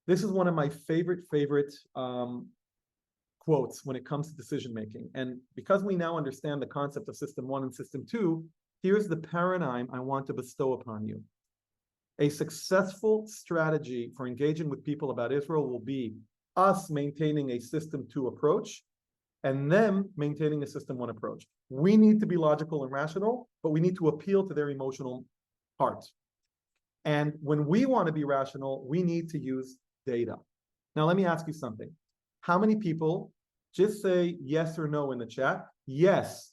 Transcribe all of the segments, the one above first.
This is one of my favorite quotes when it comes to decision making. And because we now understand the concept of system one and system two, here's the paradigm I want to bestow upon you. A successful strategy for engaging with people about Israel will be us maintaining a system two approach and them maintaining a system one approach. We need to be logical and rational, but we need to appeal to their emotional part. And when we want to be rational, we need to use data. Now, let me ask you something. How many people just say yes or no in the chat? Yes,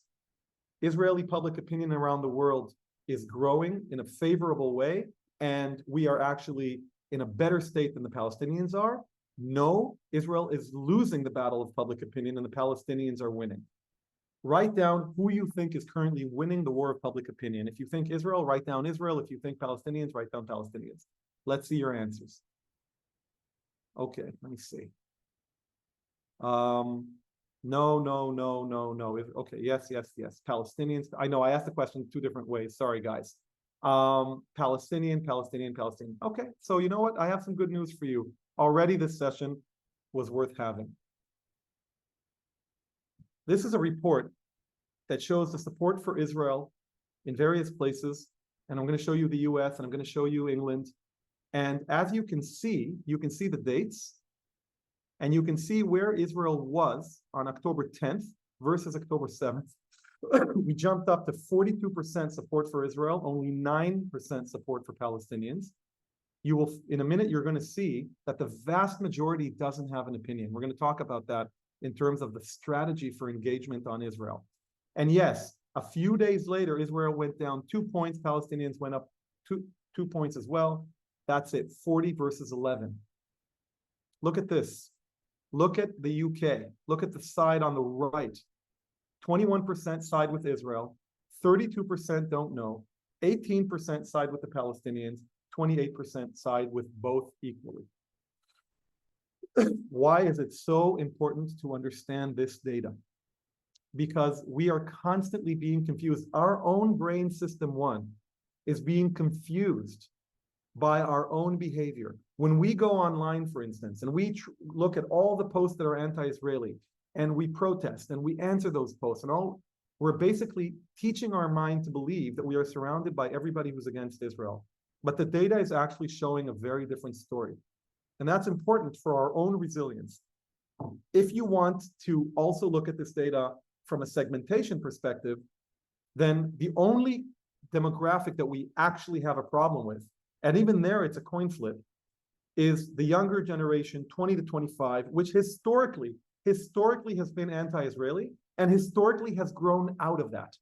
Israeli public opinion around the world is growing in a favorable way, and we are actually in a better state than the Palestinians are. No, Israel is losing the battle of public opinion and the Palestinians are winning. Write down who you think is currently winning the war of public opinion. If you think Israel, write down Israel. If you think Palestinians, write down Palestinians. Let's see your answers. Okay, let me see. No. Okay, yes. Palestinians. I know I asked the question 2 different ways. Sorry, guys. Palestinian. Okay, so you know what? I have some good news for you. Already this session was worth having. This is a report that shows the support for Israel in various places. And I'm going to show you the US and I'm going to show you England. And as you can see the dates and you can see where Israel was on October 10th versus October 7th. We jumped up to 42% support for Israel, only 9% support for Palestinians. You will, in a minute, you're going to see that the vast majority doesn't have an opinion. We're going to talk about that in terms of the strategy for engagement on Israel. And yes, a few days later, Israel went down 2 points. Palestinians went up two points as well. That's it, 40 versus 11. Look at this. Look at the UK. Look at the side on the right. 21% side with Israel. 32% don't know. 18% side with the Palestinians. 28% side with both equally. Why is it so important to understand this data? Because we are constantly being confused. Our own brain system one is being confused by our own behavior. When we go online, for instance, and we look at all the posts that are anti-Israeli, and we protest, and we answer those posts, and all, we're basically teaching our mind to believe that we are surrounded by everybody who's against Israel. But the data is actually showing a very different story. And that's important for our own resilience. If you want to also look at this data from a segmentation perspective, then the only demographic that we actually have a problem with, and even there it's a coin flip, is the younger generation, 20 to 25, which historically has been anti-Israeli and historically has grown out of that.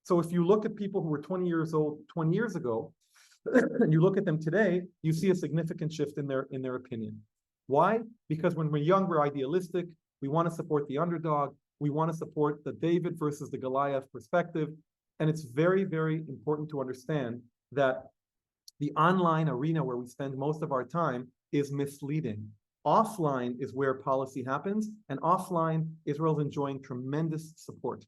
So if you look at people who were 20 years old 20 years ago, and you look at them today, you see a significant shift in their opinion. Why? Because when we're young, we're idealistic. We want to support the underdog. We want to support the David versus the Goliath perspective. And it's very, very important to understand that the online arena where we spend most of our time is misleading. Offline is where policy happens, and offline, Israel's enjoying tremendous support.